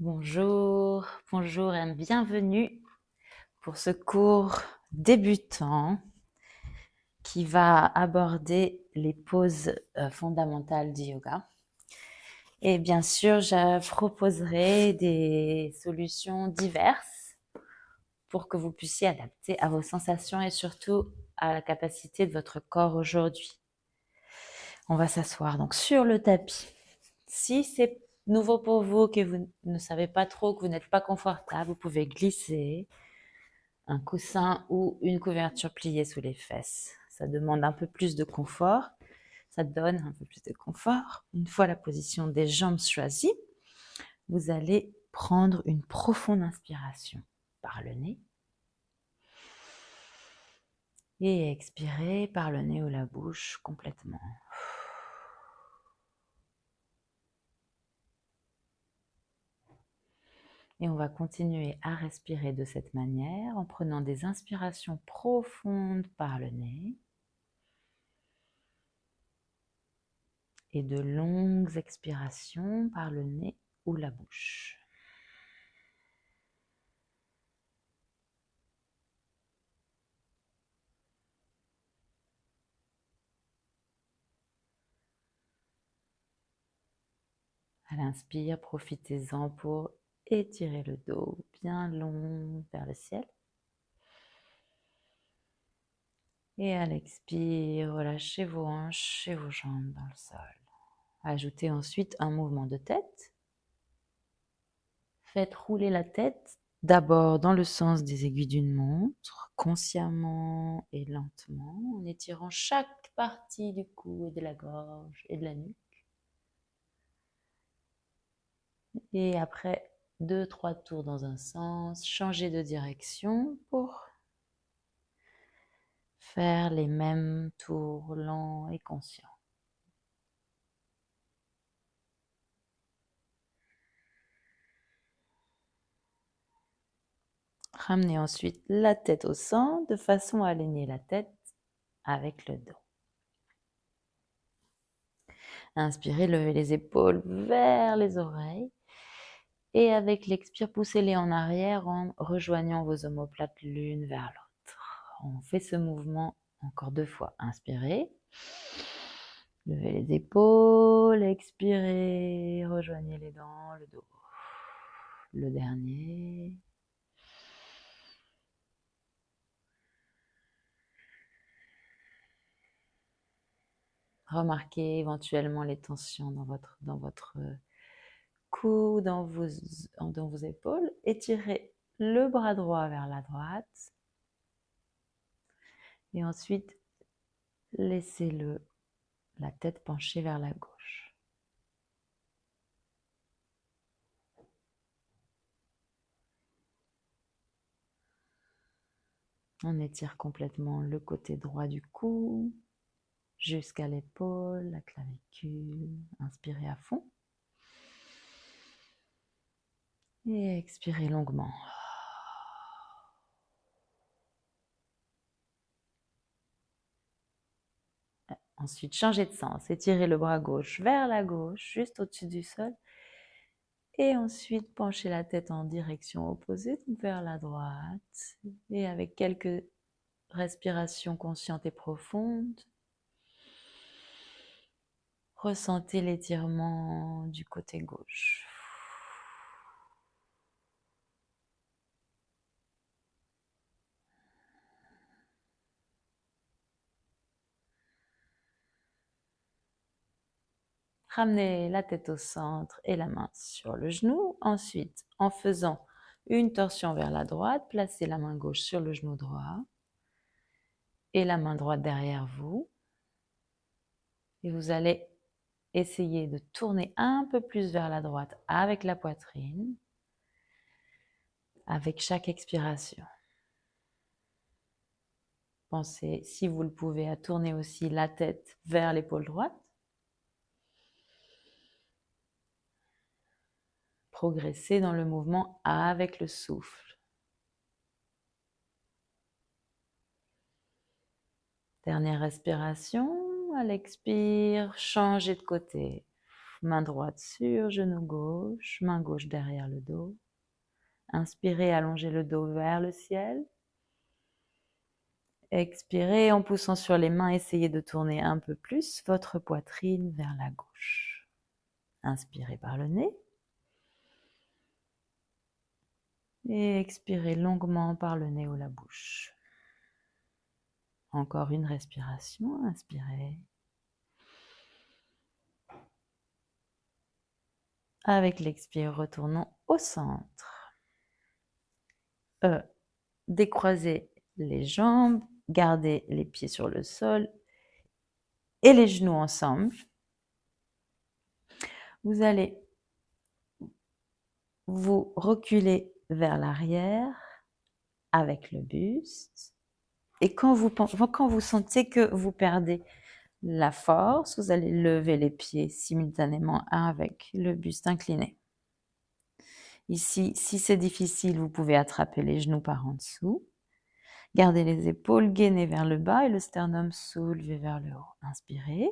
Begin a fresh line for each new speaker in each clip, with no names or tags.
Bonjour, bonjour et bienvenue pour ce cours débutant qui va aborder les poses fondamentales du yoga. Et bien sûr, je proposerai des solutions diverses pour que vous puissiez adapter à vos sensations et surtout à la capacité de votre corps aujourd'hui. On va s'asseoir donc sur le tapis. Si c'est nouveau pour vous, que vous ne savez pas trop, que vous n'êtes pas confortable, vous pouvez glisser un coussin ou une couverture pliée sous les fesses. Ça demande un peu plus de confort. Ça donne un peu plus de confort. Une fois la position des jambes choisie, vous allez prendre une profonde inspiration par le nez et expirer par le nez ou la bouche complètement. Et on va continuer à respirer de cette manière en prenant des inspirations profondes par le nez et de longues expirations par le nez ou la bouche. À l'inspire, profitez-en pour étirer le dos bien long vers le ciel. Et à l'expire, relâchez vos hanches et vos jambes dans le sol. Ajoutez ensuite un mouvement de tête. Faites rouler la tête d'abord dans le sens des aiguilles d'une montre, consciemment et lentement, en étirant chaque partie du cou et de la gorge et de la nuque. Et après 2-3 tours dans un sens, changez de direction pour faire les mêmes tours lents et conscients. Ramenez ensuite la tête au centre de façon à aligner la tête avec le dos. Inspirez, levez les épaules vers les oreilles. Et avec l'expire, poussez-les en arrière en rejoignant vos omoplates l'une vers l'autre. On fait ce mouvement encore 2 fois. Inspirez. Levez les épaules, expirez, rejoignez les dents, le dos. Le dernier. Remarquez éventuellement les tensions dans votre cou, dans vos épaules. Étirez le bras droit vers la droite. Et ensuite, laissez-le, la tête penchée vers la gauche. On étire complètement le côté droit du cou, jusqu'à l'épaule, la clavicule. Inspirez à fond. Et expirez longuement. Ensuite, changez de sens. Étirez le bras gauche vers la gauche, juste au-dessus du sol. Et ensuite, penchez la tête en direction opposée, vers la droite. Et avec quelques respirations conscientes et profondes, ressentez l'étirement du côté gauche. Ramenez la tête au centre et la main sur le genou. Ensuite, en faisant une torsion vers la droite, placez la main gauche sur le genou droit et la main droite derrière vous. Et vous allez essayer de tourner un peu plus vers la droite avec la poitrine, avec chaque expiration. Pensez, si vous le pouvez, à tourner aussi la tête vers l'épaule droite. Progressez dans le mouvement avec le souffle. Dernière respiration, à l'expire, changez de côté. Main droite sur genou gauche, main gauche derrière le dos. Inspirez, allongez le dos vers le ciel. Expirez en poussant sur les mains, essayez de tourner un peu plus votre poitrine vers la gauche. Inspirez par le nez. Et expirez longuement par le nez ou la bouche. Encore une respiration, inspirez. Avec l'expire, retournons au centre. Décroisez les jambes, gardez les pieds sur le sol et les genoux ensemble. Vous allez vous reculer vers l'arrière avec le buste. Et quand vous sentez que vous perdez la force, vous allez lever les pieds simultanément avec le buste incliné. Ici, si c'est difficile, vous pouvez attraper les genoux par en dessous. Gardez les épaules gainées vers le bas et le sternum soulevé vers le haut. Inspirez.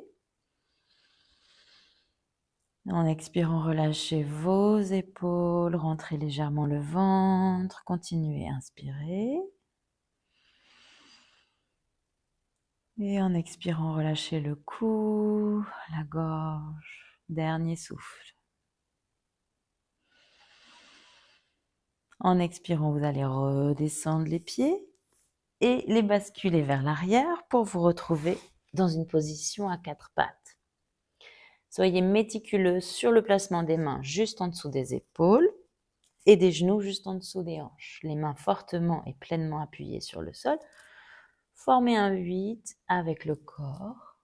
En expirant, relâchez vos épaules, rentrez légèrement le ventre, continuez à inspirer. Et en expirant, relâchez le cou, la gorge, dernier souffle. En expirant, vous allez redescendre les pieds et les basculer vers l'arrière pour vous retrouver dans une position à quatre pattes. Soyez méticuleux sur le placement des mains juste en dessous des épaules et des genoux juste en dessous des hanches. Les mains fortement et pleinement appuyées sur le sol. Formez un 8 avec le corps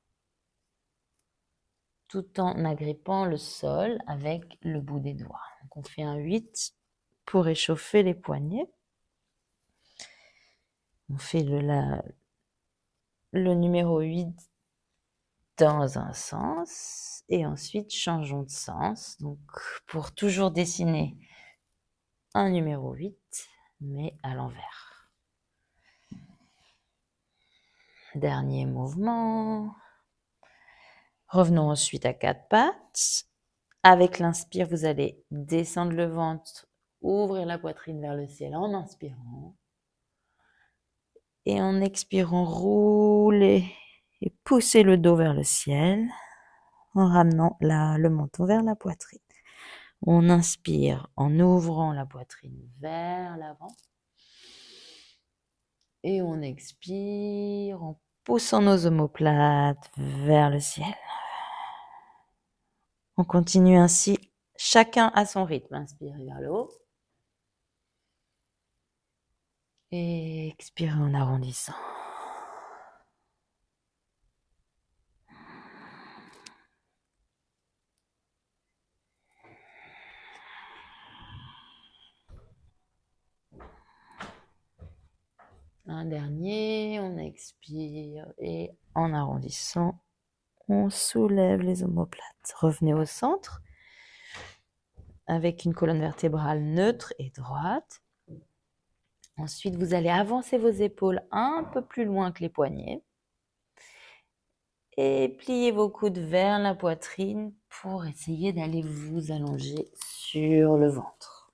tout en agrippant le sol avec le bout des doigts. Donc on fait un 8 pour échauffer les poignets. On fait le numéro 8 dans un sens et ensuite changeons de sens. Donc pour toujours dessiner un numéro 8 mais à l'envers. Dernier mouvement. Revenons ensuite à quatre pattes. Avec l'inspire, vous allez descendre le ventre, ouvrir la poitrine vers le ciel en inspirant. Et en expirant, roulez et poussez le dos vers le ciel en ramenant le menton vers la poitrine. On inspire en ouvrant la poitrine vers l'avant. Et on expire en poussant nos omoplates vers le ciel. On continue ainsi, chacun à son rythme. Inspirez vers le haut. Et expirez en arrondissant. Un dernier, on expire et en arrondissant, on soulève les omoplates. Revenez au centre avec une colonne vertébrale neutre et droite. Ensuite, vous allez avancer vos épaules un peu plus loin que les poignets et plier vos coudes vers la poitrine pour essayer d'aller vous allonger sur le ventre.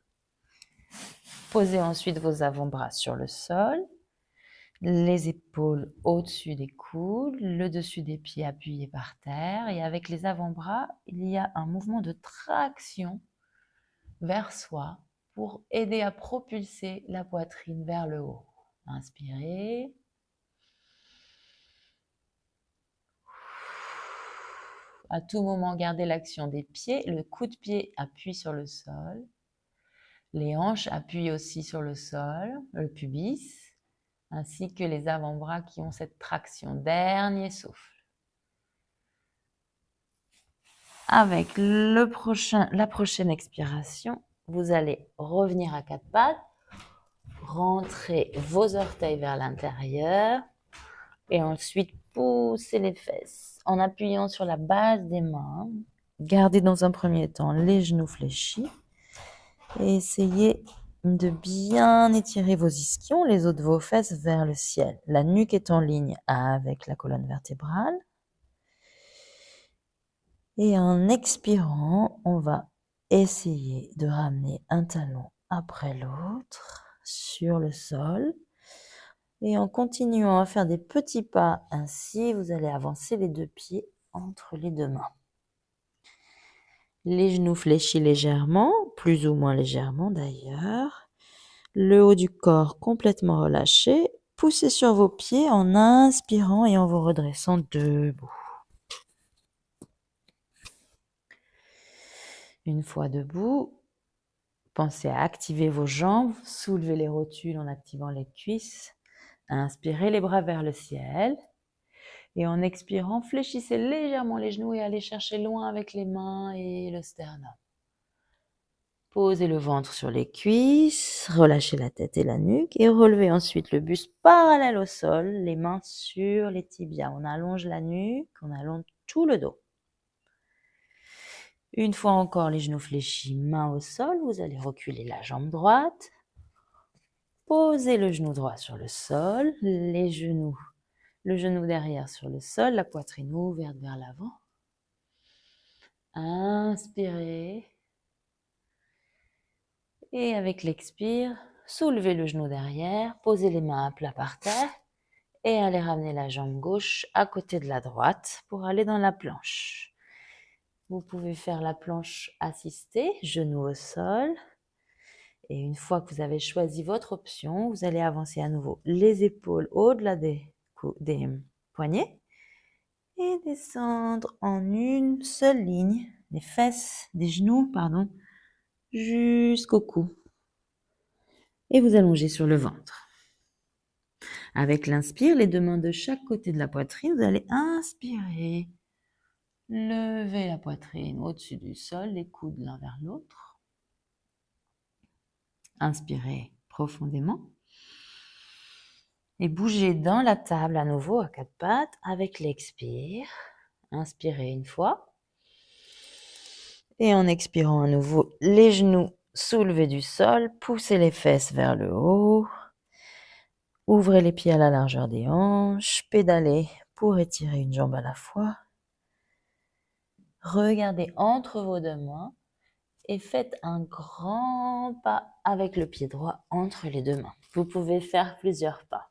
Posez ensuite vos avant-bras sur le sol. Les épaules au-dessus des coudes, le dessus des pieds appuyés par terre. Et avec les avant-bras, il y a un mouvement de traction vers soi pour aider à propulser la poitrine vers le haut. Inspirez. À tout moment, gardez l'action des pieds. Le coup de pied appuie sur le sol. Les hanches appuient aussi sur le sol, le pubis, ainsi que les avant-bras qui ont cette traction. Dernier souffle. Avec la prochaine expiration, vous allez revenir à quatre pattes, rentrer vos orteils vers l'intérieur et ensuite pousser les fesses en appuyant sur la base des mains. Gardez dans un premier temps les genoux fléchis et essayez de bien étirer vos ischions, les os de vos fesses vers le ciel. La nuque est en ligne avec la colonne vertébrale. Et en expirant, on va essayer de ramener un talon après l'autre sur le sol. Et en continuant à faire des petits pas ainsi, vous allez avancer les deux pieds entre les deux mains. Les genoux fléchis légèrement, plus ou moins légèrement d'ailleurs. Le haut du corps complètement relâché. Poussez sur vos pieds en inspirant et en vous redressant debout. Une fois debout, pensez à activer vos jambes, soulevez les rotules en activant les cuisses. Inspirez les bras vers le ciel. Et en expirant, fléchissez légèrement les genoux et allez chercher loin avec les mains et le sternum. Posez le ventre sur les cuisses, relâchez la tête et la nuque et relevez ensuite le buste parallèle au sol, les mains sur les tibias. On allonge la nuque, on allonge tout le dos. Une fois encore, les genoux fléchis, mains au sol, vous allez reculer la jambe droite. Posez le genou droit sur le sol, le genou derrière sur le sol, la poitrine ouverte vers l'avant. Inspirez. Et avec l'expire, soulevez le genou derrière, posez les mains à plat par terre et allez ramener la jambe gauche à côté de la droite pour aller dans la planche. Vous pouvez faire la planche assistée, genou au sol. Et une fois que vous avez choisi votre option, vous allez avancer à nouveau les épaules au-delà des poignets et descendre en une seule ligne, des genoux, jusqu'au cou. Et vous allongez sur le ventre. Avec l'inspire, les deux mains de chaque côté de la poitrine, vous allez inspirer. Levez la poitrine au-dessus du sol, les coudes l'un vers l'autre. Inspirez profondément. Et bougez dans la table à nouveau à quatre pattes avec l'expire. Inspirez une fois. Et en expirant à nouveau, les genoux soulevés du sol, poussez les fesses vers le haut. Ouvrez les pieds à la largeur des hanches, pédalez pour étirer une jambe à la fois. Regardez entre vos deux mains et faites un grand pas avec le pied droit entre les deux mains. Vous pouvez faire plusieurs pas.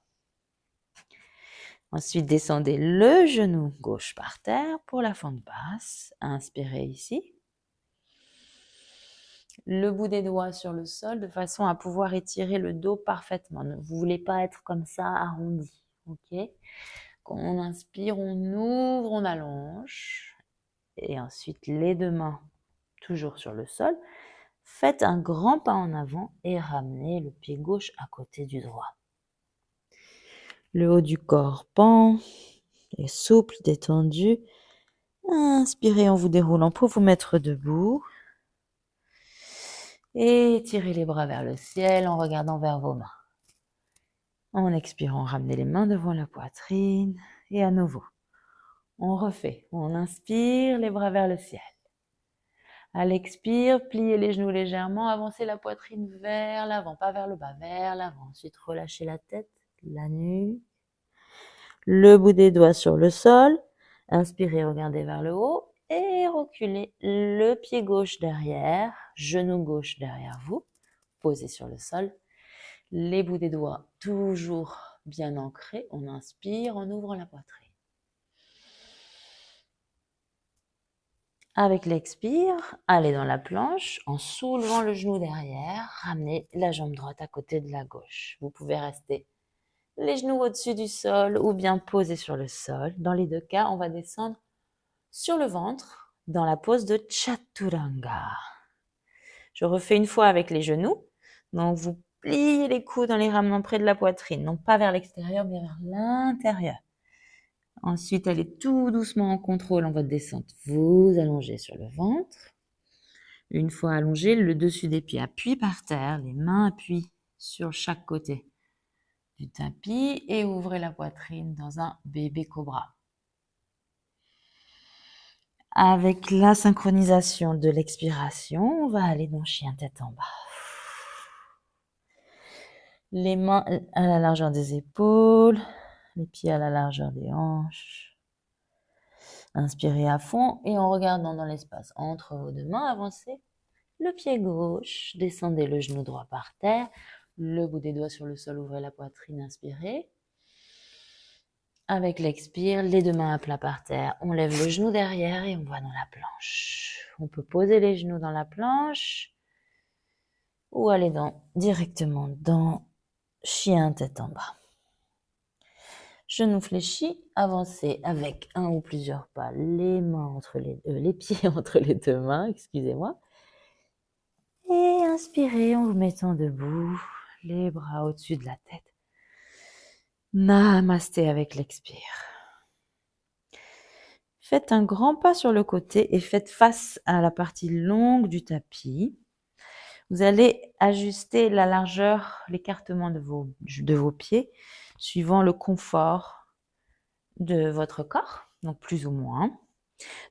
Ensuite, descendez le genou gauche par terre pour la fente basse. Inspirez ici. Le bout des doigts sur le sol de façon à pouvoir étirer le dos parfaitement. Vous ne voulez pas être comme ça arrondi. Ok ? Quand on inspire, on ouvre, on allonge. Et ensuite, les deux mains toujours sur le sol. Faites un grand pas en avant et ramenez le pied gauche à côté du droit. Le haut du corps pend, est souple, détendu. Inspirez en vous déroulant pour vous mettre debout. Et tirez les bras vers le ciel en regardant vers vos mains. En expirant, ramenez les mains devant la poitrine. Et à nouveau, on refait. On inspire, les bras vers le ciel. À l'expire, pliez les genoux légèrement, avancez la poitrine vers l'avant, pas vers le bas, vers l'avant. Ensuite, relâchez la tête, la nuque. Le bout des doigts sur le sol. Inspirez, regardez vers le haut et reculez le pied gauche derrière, genou gauche derrière vous, posé sur le sol. Les bouts des doigts toujours bien ancrés. On inspire en ouvrant la poitrine. Avec l'expire, allez dans la planche en soulevant le genou derrière, ramenez la jambe droite à côté de la gauche. Vous pouvez rester les genoux au-dessus du sol ou bien posés sur le sol. Dans les deux cas, on va descendre sur le ventre dans la pose de Chaturanga. Je refais une fois avec les genoux. Donc, vous pliez les coudes en les ramenant près de la poitrine, non pas vers l'extérieur, mais vers l'intérieur. Ensuite, allez tout doucement en contrôle en votre descente. Vous allongez sur le ventre. Une fois allongé, le dessus des pieds appuie par terre, les mains appuient sur chaque côté du tapis et ouvrez la poitrine dans un bébé cobra. Avec la synchronisation de l'expiration, on va aller dans chien tête en bas. Les mains à la largeur des épaules, les pieds à la largeur des hanches. Inspirez à fond et en regardant dans l'espace entre vos deux mains, avancez le pied gauche, descendez le genou droit par terre, le bout des doigts sur le sol, ouvrez la poitrine, inspirez. Avec l'expire, les deux mains à plat par terre, on lève le genou derrière et on va dans la planche. On peut poser les genoux dans la planche ou aller directement dans chien tête en bas. Genoux fléchis, avancez avec un ou plusieurs pas, les pieds entre les deux mains, excusez-moi. Et inspirez en vous mettant debout, les bras au-dessus de la tête. Namasté avec l'expire. Faites un grand pas sur le côté et faites face à la partie longue du tapis. Vous allez ajuster la largeur, l'écartement de vos pieds, suivant le confort de votre corps, donc plus ou moins.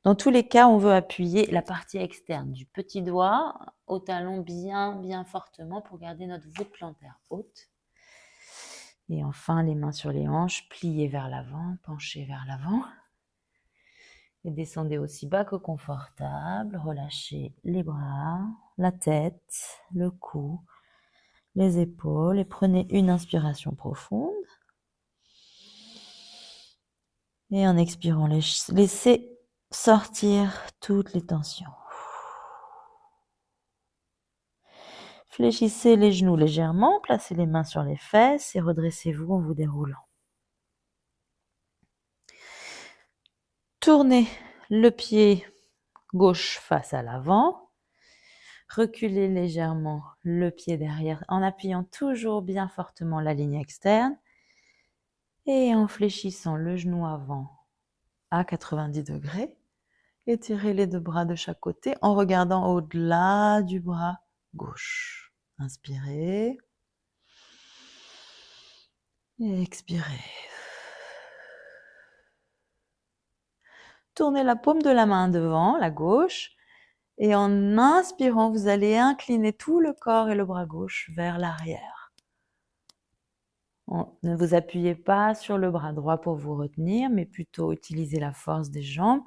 Dans tous les cas, on veut appuyer la partie externe du petit doigt au talon bien fortement pour garder notre voûte plantaire haute. Et enfin, les mains sur les hanches, pliées vers l'avant, penchées vers l'avant. Et descendez aussi bas que confortable. Relâchez les bras, la tête, le cou, les épaules. Et prenez une inspiration profonde. Et en expirant, laissez sortir toutes les tensions. Fléchissez les genoux légèrement, placez les mains sur les fesses et redressez-vous en vous déroulant. Tournez le pied gauche face à l'avant. Reculez légèrement le pied derrière en appuyant toujours bien fortement la ligne externe et en fléchissant le genou avant à 90 degrés. Étirez les deux bras de chaque côté en regardant au-delà du bras gauche. Inspirez et expirez. Tournez la paume de la main devant, la gauche, et en inspirant, vous allez incliner tout le corps et le bras gauche vers l'arrière. Ne vous appuyez pas sur le bras droit pour vous retenir, mais plutôt utilisez la force des jambes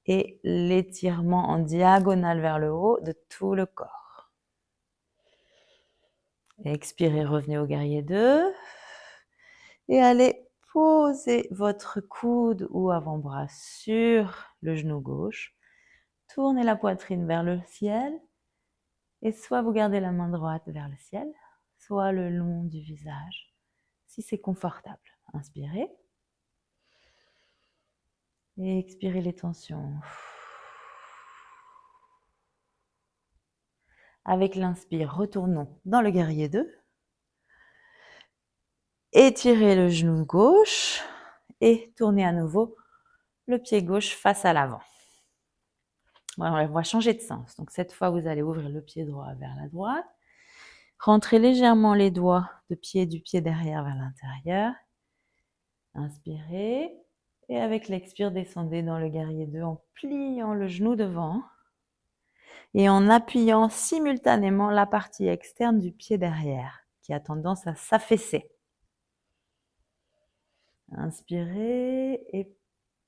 et l'étirement en diagonale vers le haut de tout le corps. Expirez, revenez au guerrier 2 et allez poser votre coude ou avant-bras sur le genou gauche. Tournez la poitrine vers le ciel et soit vous gardez la main droite vers le ciel, soit le long du visage, si c'est confortable. Inspirez et expirez les tensions. Avec l'inspire, retournons dans le guerrier 2. Étirez le genou gauche et tournez à nouveau le pied gauche face à l'avant. On va changer de sens. Donc cette fois, vous allez ouvrir le pied droit vers la droite. Rentrez légèrement les doigts du pied derrière vers l'intérieur. Inspirez. Et avec l'expire, descendez dans le guerrier 2 en pliant le genou devant et en appuyant simultanément la partie externe du pied derrière qui a tendance à s'affaisser. Inspirez et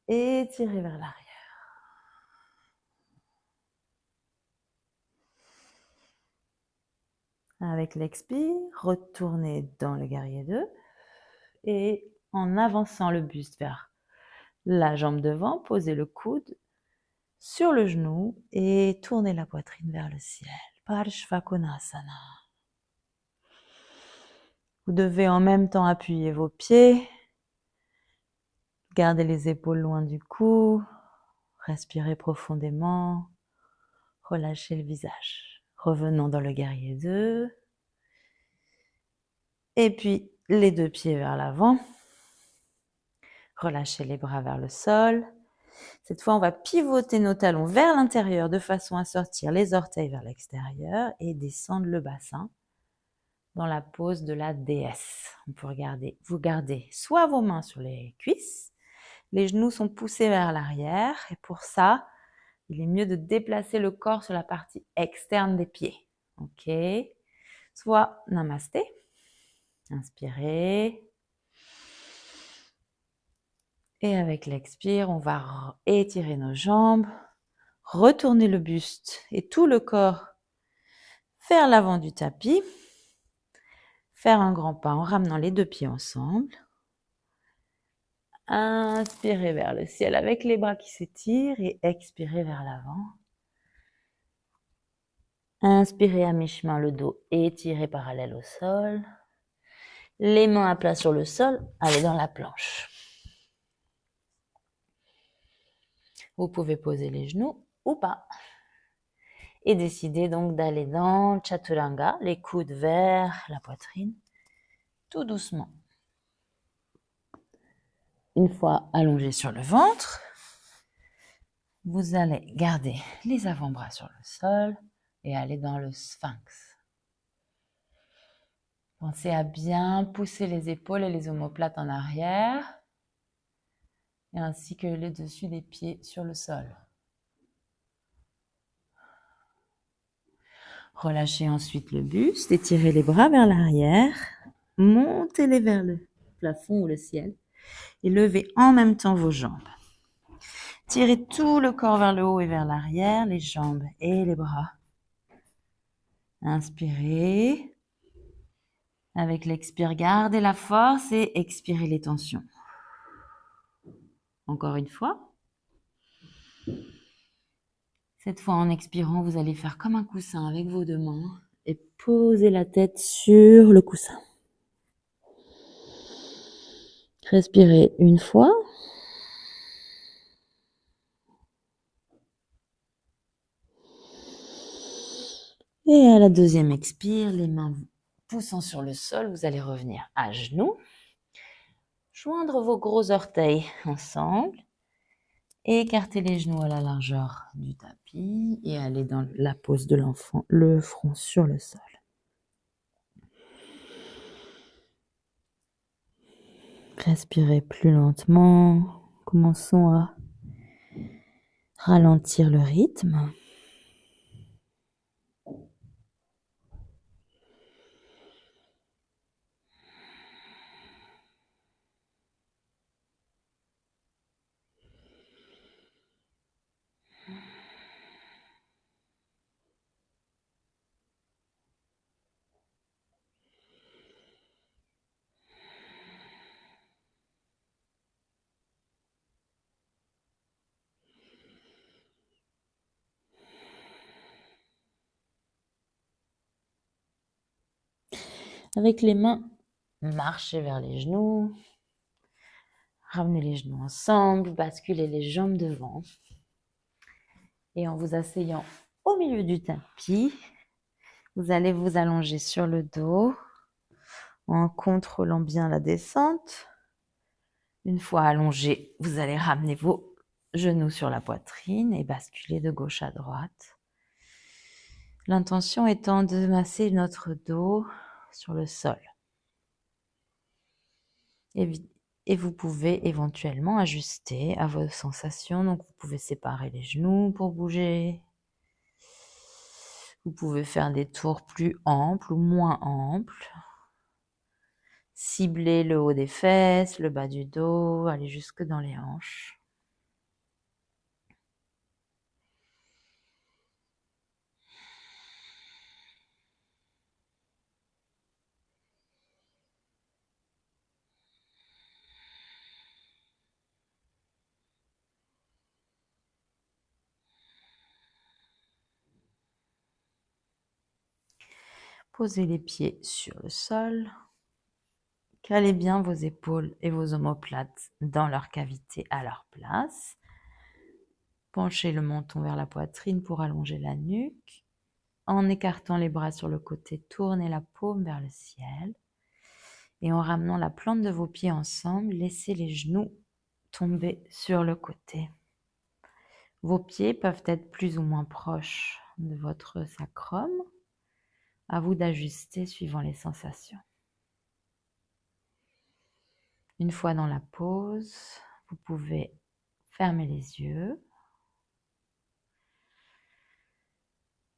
étirez vers l'arrière. Avec l'expire, retournez dans le guerrier 2 et en avançant le buste vers la jambe devant, posez le coude sur le genou et tournez la poitrine vers le ciel. Parshvakonasana. Vous devez en même temps appuyer vos pieds, gardez les épaules loin du cou, respirez profondément, relâchez le visage. Revenons dans le guerrier 2. Et puis, les deux pieds vers l'avant. Relâchez les bras vers le sol. Cette fois, on va pivoter nos talons vers l'intérieur de façon à sortir les orteils vers l'extérieur et descendre le bassin dans la pose de la déesse. On peut vous gardez soit vos mains sur les cuisses, les genoux sont poussés vers l'arrière et pour ça, il est mieux de déplacer le corps sur la partie externe des pieds. Ok. Soit namasté. Inspirez. Et avec l'expire, on va étirer nos jambes, retourner le buste et tout le corps vers l'avant du tapis. Faire un grand pas en ramenant les deux pieds ensemble. Inspirez vers le ciel avec les bras qui s'étirent et expirez vers l'avant. Inspirez à mi-chemin, le dos étiré parallèle au sol. Les mains à plat sur le sol, allez dans la planche. Vous pouvez poser les genoux ou pas. Et décidez donc d'aller dans Chaturanga, les coudes vers la poitrine, tout doucement. Une fois allongé sur le ventre, vous allez garder les avant-bras sur le sol et aller dans le sphinx. Pensez à bien pousser les épaules et les omoplates en arrière, et ainsi que les dessus des pieds sur le sol. Relâchez ensuite le buste, étirez les bras vers l'arrière, montez-les vers le plafond ou le ciel et levez en même temps vos jambes. Tirez tout le corps vers le haut et vers l'arrière, les jambes et les bras. Inspirez. Avec l'expire, gardez la force et expirez les tensions. Encore une fois. Cette fois, en expirant, vous allez faire comme un coussin avec vos deux mains et poser la tête sur le coussin. Respirez une fois. Et à la deuxième expire, les mains poussant sur le sol, vous allez revenir à genoux. Joindre vos gros orteils ensemble. Écartez les genoux à la largeur du tapis et allez dans la pose de l'enfant, le front sur le sol. Respirez plus lentement. Commençons à ralentir le rythme. Avec les mains, marchez vers les genoux. Ramenez les genoux ensemble, basculez les jambes devant. Et en vous asseyant au milieu du tapis, vous allez vous allonger sur le dos en contrôlant bien la descente. Une fois allongé, vous allez ramener vos genoux sur la poitrine et basculer de gauche à droite. L'intention étant de masser notre dos sur le sol. Et vous pouvez éventuellement ajuster à vos sensations. Donc, vous pouvez séparer les genoux pour bouger. Vous pouvez faire des tours plus amples ou moins amples. Cibler le haut des fesses, le bas du dos, aller jusque dans les hanches. Posez les pieds sur le sol. Calez bien vos épaules et vos omoplates dans leur cavité à leur place. Penchez le menton vers la poitrine pour allonger la nuque. En écartant les bras sur le côté, tournez la paume vers le ciel. Et en ramenant la plante de vos pieds ensemble, laissez les genoux tomber sur le côté. Vos pieds peuvent être plus ou moins proches de votre sacrum. À vous d'ajuster suivant les sensations. Une fois dans la pause, vous pouvez fermer les yeux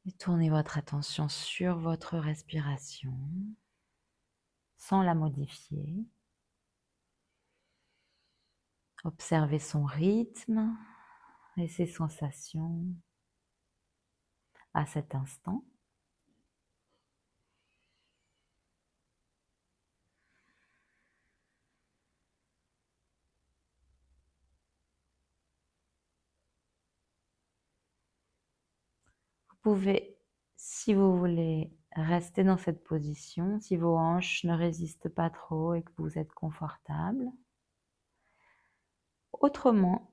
et tourner votre attention sur votre respiration sans la modifier. Observez son rythme et ses sensations à cet instant. Vous pouvez, si vous voulez, rester dans cette position, si vos hanches ne résistent pas trop et que vous êtes confortable. Autrement,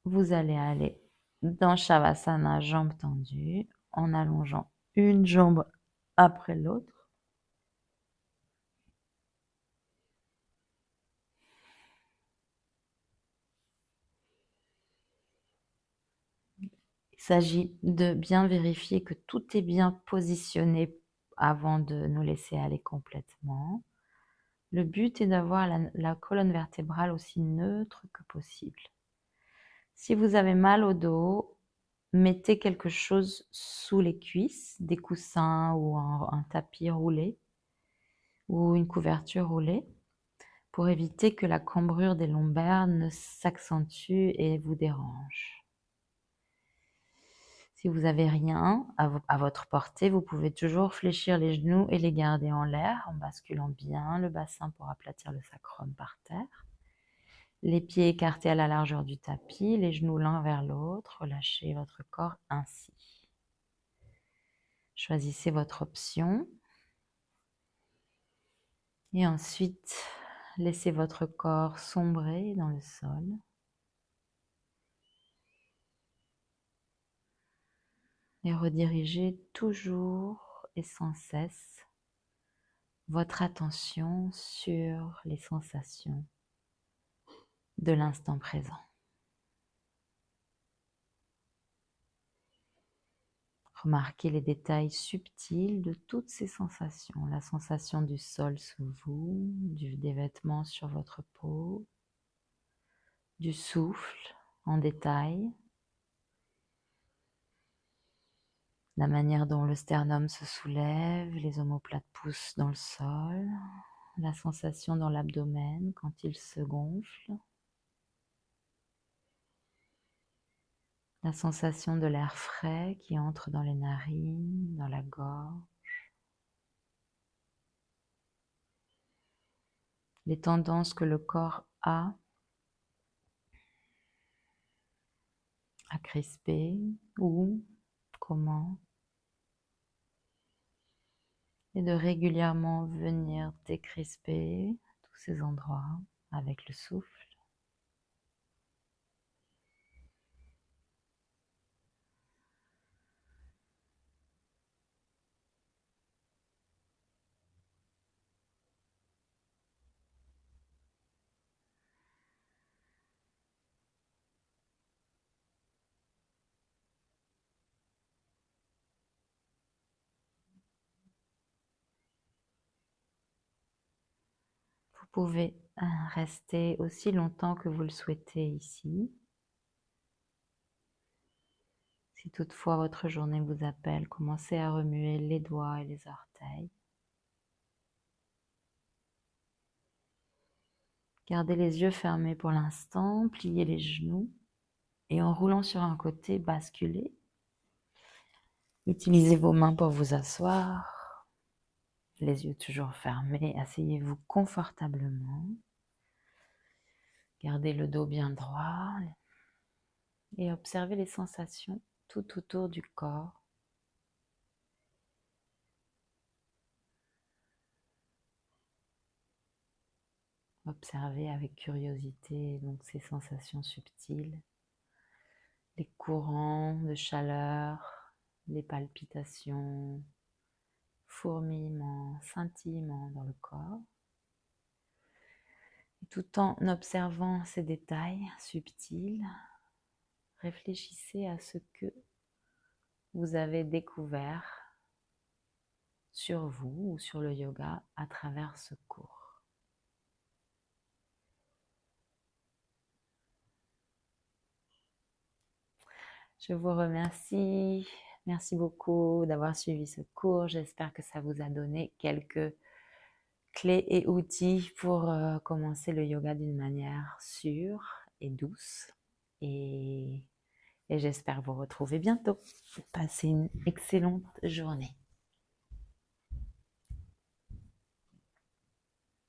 vous allez aller dans Shavasana, jambes tendues, en allongeant une jambe après l'autre. Il s'agit de bien vérifier que tout est bien positionné avant de nous laisser aller complètement. Le but est d'avoir la colonne vertébrale aussi neutre que possible. Si vous avez mal au dos, mettez quelque chose sous les cuisses, des coussins ou un tapis roulé ou une couverture roulée pour éviter que la cambrure des lombaires ne s'accentue et vous dérange. Si vous n'avez rien à votre portée, vous pouvez toujours fléchir les genoux et les garder en l'air en basculant bien le bassin pour aplatir le sacrum par terre. Les pieds écartés à la largeur du tapis, les genoux l'un vers l'autre, relâchez votre corps ainsi. Choisissez votre option et ensuite laissez votre corps sombrer dans le sol. Et redirigez toujours et sans cesse votre attention sur les sensations de l'instant présent. Remarquez les détails subtils de toutes ces sensations, la sensation du sol sous vous, des vêtements sur votre peau, du souffle en détail, la manière dont le sternum se soulève, les omoplates poussent dans le sol, la sensation dans l'abdomen quand il se gonfle, la sensation de l'air frais qui entre dans les narines, dans la gorge, les tendances que le corps a à crisper, où, comment, et de régulièrement venir décrisper tous ces endroits avec le souffle. Vous pouvez rester aussi longtemps que vous le souhaitez ici. Si toutefois votre journée vous appelle, commencez à remuer les doigts et les orteils. Gardez les yeux fermés pour l'instant, pliez les genoux et en roulant sur un côté, basculez. Utilisez vos mains pour vous asseoir. Les yeux toujours fermés, asseyez-vous confortablement. Gardez le dos bien droit et observez les sensations tout autour du corps. Observez avec curiosité donc ces sensations subtiles, les courants de chaleur, les palpitations, fourmillements, scintillements dans le corps. Et tout en observant ces détails subtils, réfléchissez à ce que vous avez découvert sur vous ou sur le yoga à travers ce cours. Je vous remercie. Merci beaucoup d'avoir suivi ce cours. J'espère que ça vous a donné quelques clés et outils pour commencer le yoga d'une manière sûre et douce. Et j'espère vous retrouver bientôt. Passez une excellente journée.